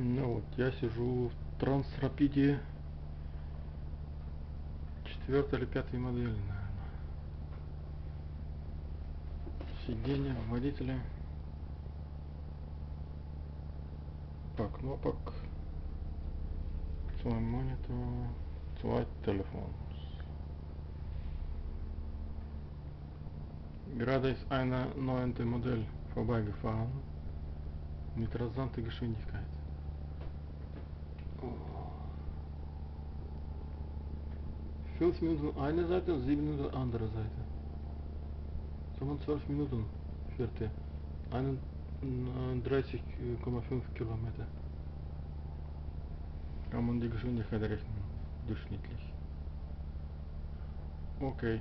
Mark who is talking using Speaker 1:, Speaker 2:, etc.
Speaker 1: Ну вот, я сижу в Трансрапиде 4 или 5 модели, наверное. Сиденье водителя. Paar Knopf, zwei Monitor, zwei Telefons. Gerade ist eine neue Modell vorbeigefahren mit rasanter Geschwindigkeit. Oh. 5 Minuten eine Seite und 7 Minuten andere Seite. 25 Minuten fährte. 31,5 Kilometer. Kann man die Geschwindigkeit rechnen, durchschnittlich. Okay.